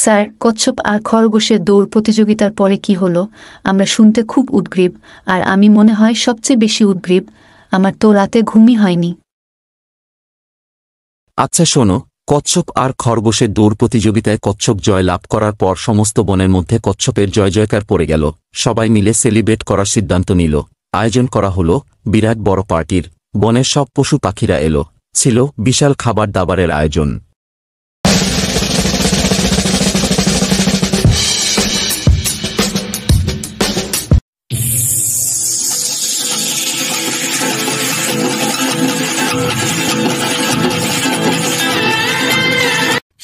Sir, কচ্ছপ আর খরগোশের দৌড় প্রতিযোগিতার পরে কি হলো আমরা শুনতে খুব উদ্গ্রীব, আর আমি মনে হয় সবচেয়ে বেশি উদ্গ্রীব। আমার তো রাতে ঘুমই হয়নি। আচ্ছা শোনো, কচ্ছপ আর খরগোশের দৌড় প্রতিযোগিতায় কচ্ছপ জয় লাভ করার পর সমস্ত বনের মধ্যে কচ্ছপের জয় জয়কার পড়ে গেল। সবাই মিলে সেলিব্রেট করার সিদ্ধান্ত নিল। আয়োজন করা হলো বিরাট বড় পার্টির। বনের সব পশু পাখিরা এলো। ছিল বিশাল খাবার দাবারের আয়োজন।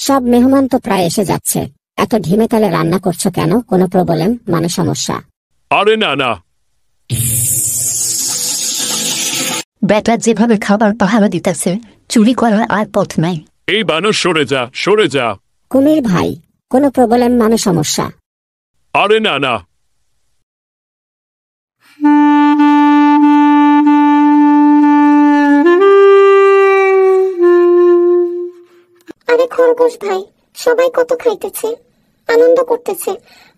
সব মেহমান তো প্রায় এসে যাচ্ছে। এত ঢিমে তালে রান্না করছো কেন? কোনো প্রবলেম মানে সমস্যা? আরে না না, বেটা যেভাবে খাবার পাহারা দিতেছে, চুরি করার আর পথ নাই। এই বানর সরে যা, সরে যা। কুমির ভাই, কোনো প্রবলেম মানে সমস্যা? আরে না না, আরে খরগোশ ভাই, সবাই কত খাইতেছে, আনন্দ করতেছে,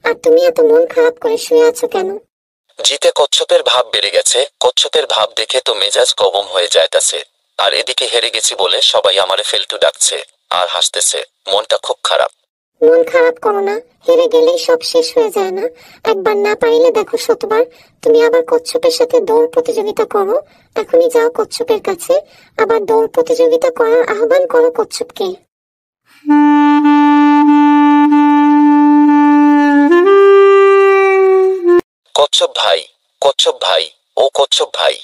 আর তুমি এত মন খারাপ করে শুয়ে আছো কেন? জিতে কচ্ছপের ভাব বেড়ে গেছে। কচ্ছপের ভাব দেখে তো মেজাজ গরম হয়ে যাইতাছে। আর এদিকে হেরে গেছি বলে সবাই আমারে ফেলটু ডাকছে আর হাসতেছে। মনটা খুব খারাপ। মন খারাপ করো না, হেরে গেলেই সব শেষ হয়ে যায় না। একবার না পাইলে দেখো শতবার। তুমি আবার কচ্ছপের সাথে দৌড় প্রতিযোগিতা করো। এখনই যাও কচ্ছপের কাছে, আবার দৌড় প্রতিযোগিতা করার আহ্বান করো কচ্ছপকে। কচ্ছপ ভাই, কচ্ছপ ভাই, ও কচ্ছপ ভাই,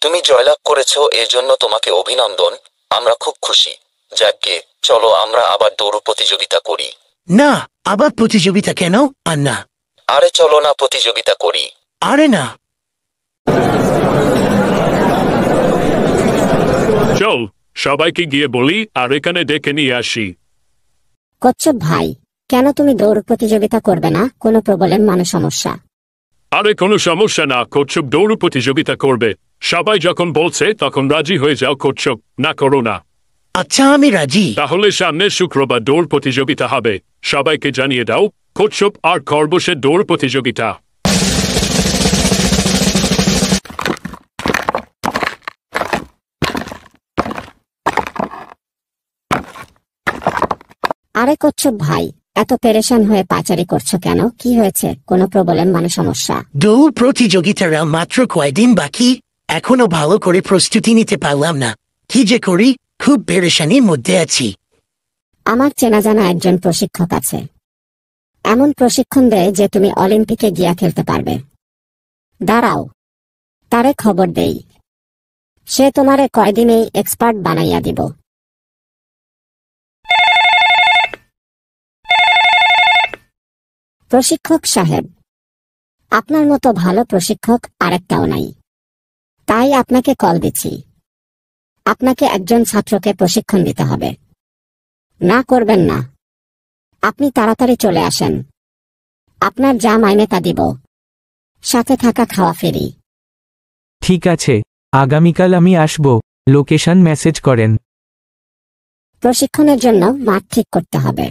তুমি জয়লাভ করেছো, এর জন্য তোমাকে অভিনন্দন। আমরা খুব খুশি। যাকগে, চলো আমরা আবার দৌড় প্রতিযোগিতা করি। না, আবার প্রতিযোগিতা কেন? আর না। আরে চলো না প্রতিযোগিতা করি। আরে না। চল সবাইকে গিয়ে বলি আর এখানে ডেকে নিয়ে আসি। কচ্ছপ ভাই, কেন তুমি দৌড় প্রতিযোগিতা করবে না? কোনো প্রবলেম মানে সমস্যা? আরে কোনো সমস্যা না, কচ্ছপ দৌড় প্রতিযোগিতা করবে। সবাই যখন বলছে তখন রাজি হয়ে যাও কচ্ছপ, না করো না। আচ্ছা, আমি রাজি। তাহলে সামনের শুক্রবার দৌড় প্রতিযোগিতা হবে। সবাইকে জানিয়ে দাও, কচ্ছপ আর খরগোশের দৌড় প্রতিযোগিতা। আরে কচ্ছপ ভাই, এত পেরেশান হয়ে পাচারি করছো কেন? কি হয়েছে? কোনো প্রবলেম মানে সমস্যা? দৌড় প্রতিযোগিতার মাত্র কয়দিন বাকি, এখনো ভালো করে প্রস্তুতি নিতে পারলাম না। কি যে করি, খুব পেরেশানির মধ্যে আছি। আমার চেনা জানা একজন প্রশিক্ষক আছে। এমন প্রশিক্ষণ দেয় যে তুমি অলিম্পিকে গিয়া খেলতে পারবে। দাঁড়াও, তারে খবর দেই। সে তোমারে কয়দিনেই এক্সপার্ট বানাইয়া দিব। প্রশিক্ষক সাহেব, আপনার মতো ভালো প্রশিক্ষক আরেকটাও নাই, তাই আপনাকে কল দিচ্ছি। আপনাকে একজন ছাত্রকে প্রশিক্ষণ দিতে হবে। না করবেন না, আপনি তাড়াতাড়ি চলে আসেন। আপনার যা মাইনে তা দিব, সাথে থাকা খাওয়া ফ্রি। ঠিক আছে, আগামীকাল আমি আসব। লোকেশন মেসেজ করেন। প্রশিক্ষণের জন্য মাঠ ঠিক করতে হবে।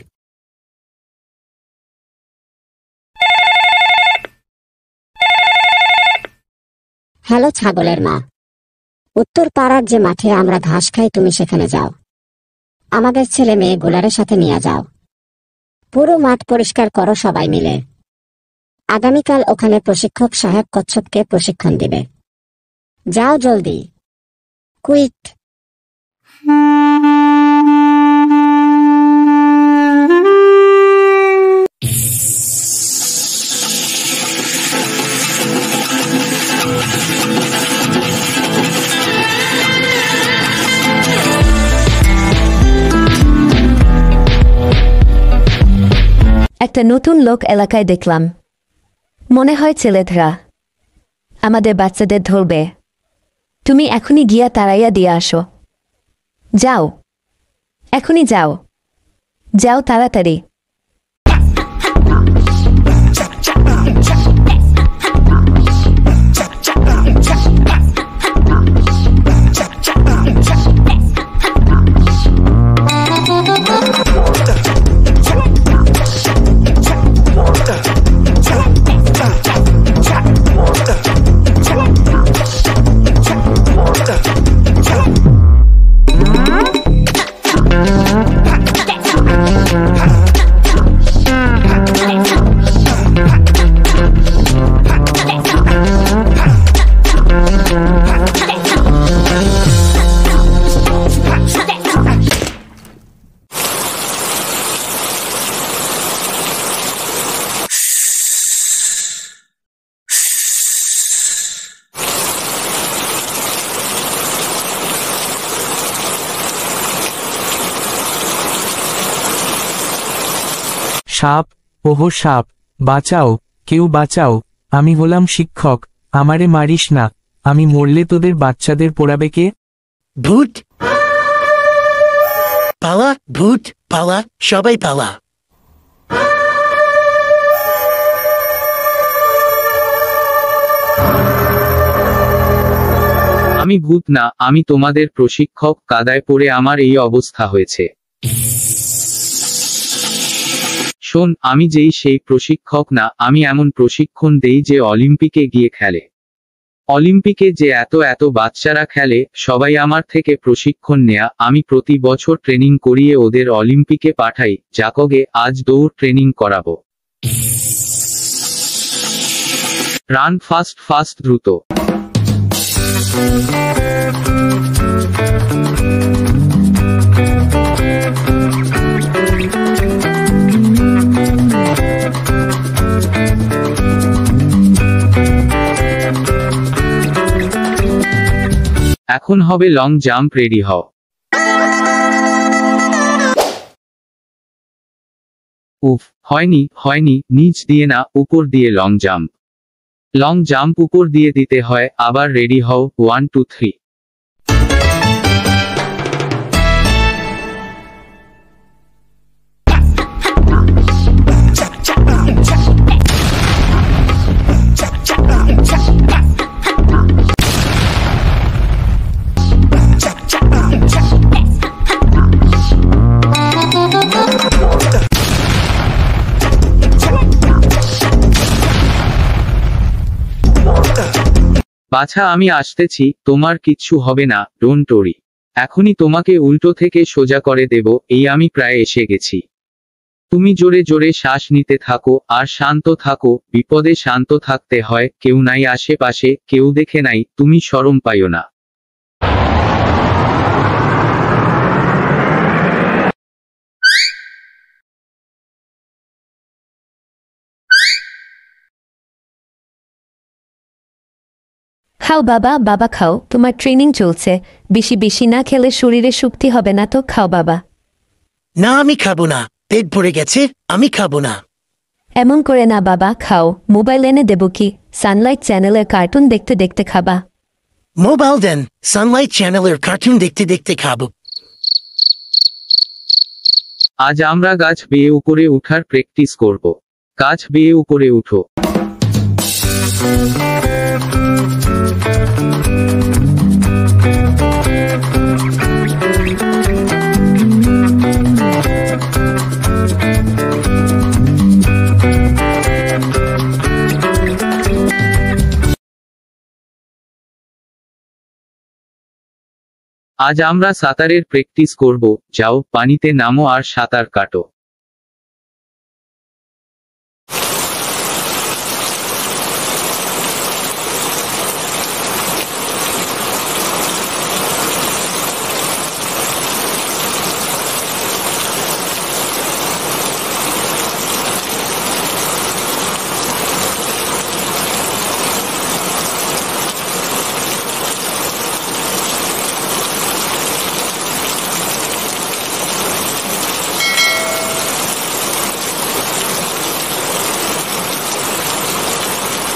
হ্যালো ছাগলের মা, উত্তর পাড়ার যে মাঠে আমরা ঘাস খাই তুমি সেখানে যাও। আমাদের ছেলে মেয়ে গোলারের সাথে নিয়ে যাও। পুরো মাঠ পরিষ্কার করো সবাই মিলে। আগামীকাল ওখানে প্রশিক্ষক সাহেব কচ্ছপকে প্রশিক্ষণ দিবে। যাও জলদি, কুইক। একটা নতুন লোক এলাকায় দেখলাম। মনে হয় ছেলেধরা। আমাদের বাচ্চাদের ধরবে। তুমি এখনই গিয়া তাড়াইয়া দিয়ে আসো। যাও, এখনই যাও, যাও তাড়াতাড়ি। সাপ, ওহো সাপ, বাঁচাও, কেউ বাঁচাও, আমি হলাম শিক্ষক, আমারে মারিস না, আমি মরলে তোদের বাচ্চাদের পোড়াবে কে? ভূত পালা, ভূত পালা, সবাই পালা। আমি ভূত না, আমি তোমাদের প্রশিক্ষক, কাদায় পড়ে আমার এই অবস্থা হয়েছে। শোন, আমি সেই প্রশিক্ষক না, আমি এমন প্রশিক্ষণ দেই যে অলিম্পিকে গিয়ে খেলে। অলিম্পিকে যে এত এত বাচ্চারা খেলে, সবাই আমার থেকে প্রশিক্ষণ নেয়া, আমি প্রতি বছর ট্রেনিং করিয়ে ওদের অলিম্পিকে পাঠাই। জাকগে, আজ দৌড় ট্রেনিং করাবো। রান ফাস্ট ফাস্ট, দ্রুত। এখন হবে লং জাম্প, রেডি হও। উফ, হয়নি, নিচ দিয়ে না, উপর দিয়ে লং জাম্প। লং জাম্প উপর দিয়ে দিতে হয়, আবার রেডি হও, 1 2 3। বাছা, আমি আসতেছি, তোমার কিচ্ছু হবে না, ডোন্ট ওরি। এখনই তোমাকে উল্টো থেকে সোজা করে দেব, এই আমি প্রায় এসে গেছি। তুমি জোরে জোরে শ্বাস নিতে থাকো আর শান্ত থাকো। বিপদে শান্ত থাকতে হয়, কেউ নাই আশেপাশে, কেউ দেখে নাই, তুমি শরম পাইও না। খাও বাবা, বাবা খাও, তোমার ট্রেনিং চলছে, বেশি বেশি না খেলে শরীরে শক্তি হবে না তো, খাও বাবা। না, আমি খাবো না, পেট ভরে গেছে, আমি খাবো না। এমন করে না বাবা, খাও। মোবাইল এনে দেব কি? সানলাইট চ্যানেলের কার্টুন দেখতে দেখতে খাবা। মোবাইল দেন, সানলাইট চ্যানেলের কার্টুন দেখতে দেখতে খাবো। আজ আমরা গাছ বেয়ে উপরে উঠার প্র্যাকটিস করব। গাছ বেয়ে উপরে উঠো। আজ আমরা সাঁতারের প্র্যাকটিস করব। যাও, পানিতে নামো আর সাঁতার কাটো।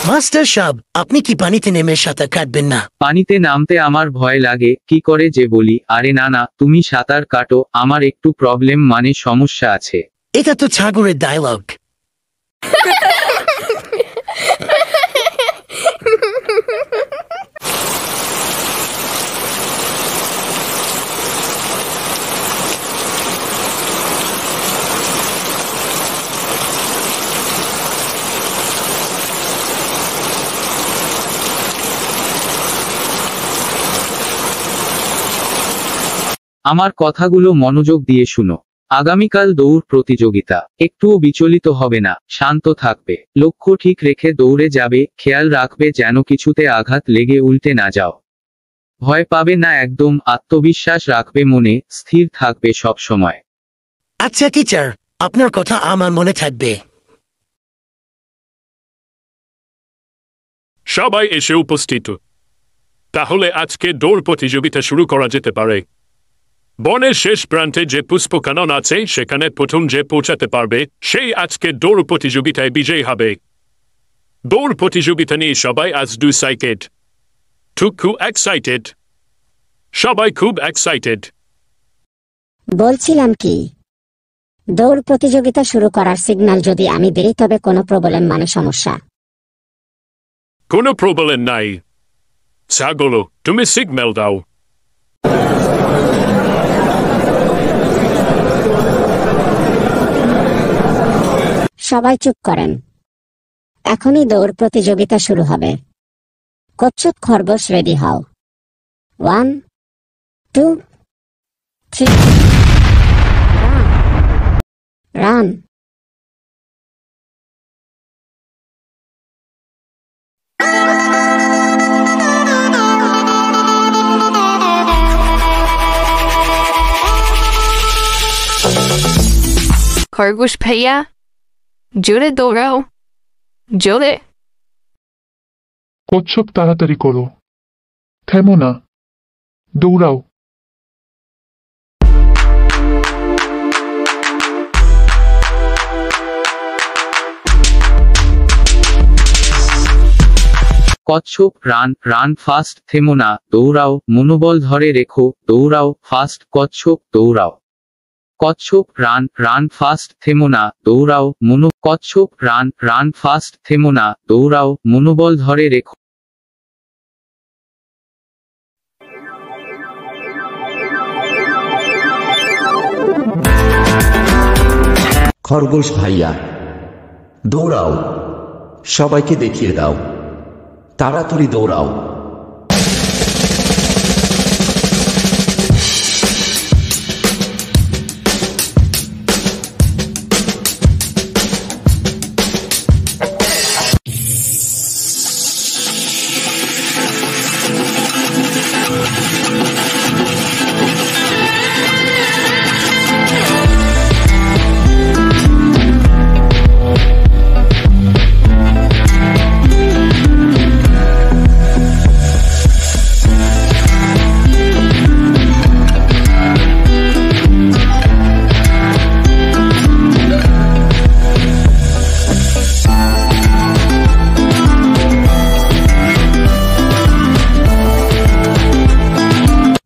মাস্টার সাহেব, আপনি কি পানিতে নেমে সাঁতার কাটবেন না? পানিতে নামতে আমার ভয় লাগে, কি করে যে বলি। আরে না না, তুমি সাঁতার কাটো, আমার একটু প্রবলেম মানে সমস্যা আছে। এটা তো ছাগলের ডায়লগ। আমার কথাগুলো মনোযোগ দিয়ে শুনো। আগামীকাল দৌড় প্রতিযোগিতা। একটুও বিচলিত হবে না, শান্ত থাকবে, লক্ষ্য ঠিক রেখে দৌড়ে যাবে, খেয়াল রাখবে যেন কিছুতে আঘাত লেগে উল্টে না যাও। ভয় পাবে না একদম, আত্মবিশ্বাস রাখবে মনে, স্থির থাকবে সব সময়। আচ্ছা টিচার, আপনার কথা আমার মনে থাকবে। সবাই এসে উপস্থিত। তাহলে আজকে দৌড় প্রতিযোগিতা শুরু করা যেতে পারে। বনের শেষ প্রান্তে যে পুষ্পকানন আছে সেখানে প্রথম যে পৌঁছাতে পারবে সেই আজকে দৌড় প্রতিযোগিতায় বিজয়ী হবে। দৌড় প্রতিযোগিতা নিয়ে সবাই আজ সাইকেড খুব এক্সাইটেড, সবাই খুব এক্সাইটেড। বলছিলাম কি, দৌড় প্রতিযোগিতা শুরু করার সিগন্যাল যদি আমি দেই তবে কোনো প্রবলেম মানে সমস্যা? কোনো প্রবলেম নাই। ছাগলো, তুমি সিগন্যাল দাও। সবাই চুপ করেন, এখনই দৌড় প্রতিযোগিতা শুরু হবে। কচ্ছপ খরগোশ রেডি হও। 1 2 3 রান। খরগোশ ভাইয়া, জোরে দৌড়াও, জোরে। কচ্ছপ তাড়াতাড়ি করো, থেমো না, দৌড়াও। কচ্ছপ রান রান ফাস্ট, থেমো না, দৌড়াও, মনোবল ধরে রেখো, দৌড়াও ফাস্ট, কচ্ছপ দৌড়াও। কচ্ছপ রান রান ফাস্ট, থেমো না, দৌড়াও, কচ্ছপ রান রান ফাস্ট, থেমো না, দৌড়াও, মনোবল ধরে রেখো। খরগোশ ভাইয়া, দৌড়াও, সবাইকে দেখিয়ে দাও, তাড়াতাড়ি দৌড়াও।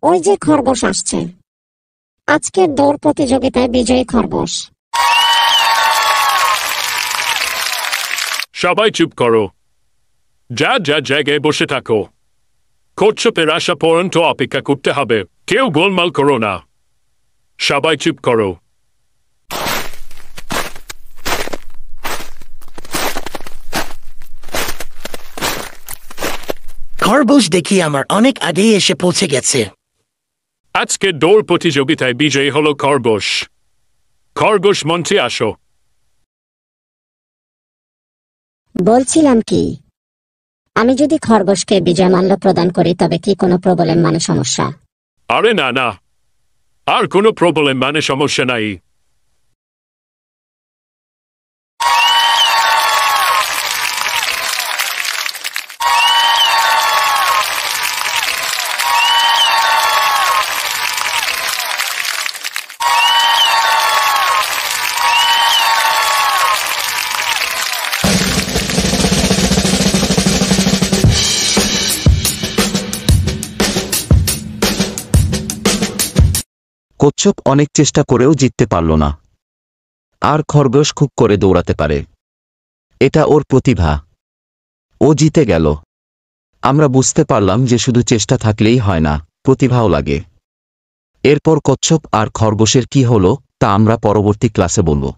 ওই যে খরগোশ আসছে, আজকের দৌড় প্রতিযোগিতায় বিজয়ী খরগোশ। সবাই চুপ করো, যা যা জায়গায় বসে থাকো। কচ্ছপের আসা পর্যন্ত অপেক্ষা করতে হবে, কেউ গোলমাল করো না, সবাই চুপ করো। খরগোশ দেখি আমার অনেক আগেই এসে পৌঁছে গেছে। আজকে দৌড় প্রতিযোগিতায় বিজয়ী হলো খরগোশ। খরগোশ মঞ্চে আসো। বলছিলাম কি, আমি যদি খরগোশকে বিজয় মাল্য প্রদান করি তবে কি কোনো প্রবলেম মানে সমস্যা? আরে না না, আর কোনো প্রবলেম মানে সমস্যা নাই। কচ্ছপ অনেক চেষ্টা করেও জিততে পারল না, আর খরগোশ খুব করে দৌড়াতে পারে, এটা ওর প্রতিভা, ও জিতে গেল। আমরা বুঝতে পারলাম যে শুধু চেষ্টা থাকলেই হয় না, প্রতিভাও লাগে। এরপর কচ্ছপ আর খরগোশের কি হলো তা আমরা পরবর্তী ক্লাসে বলবো।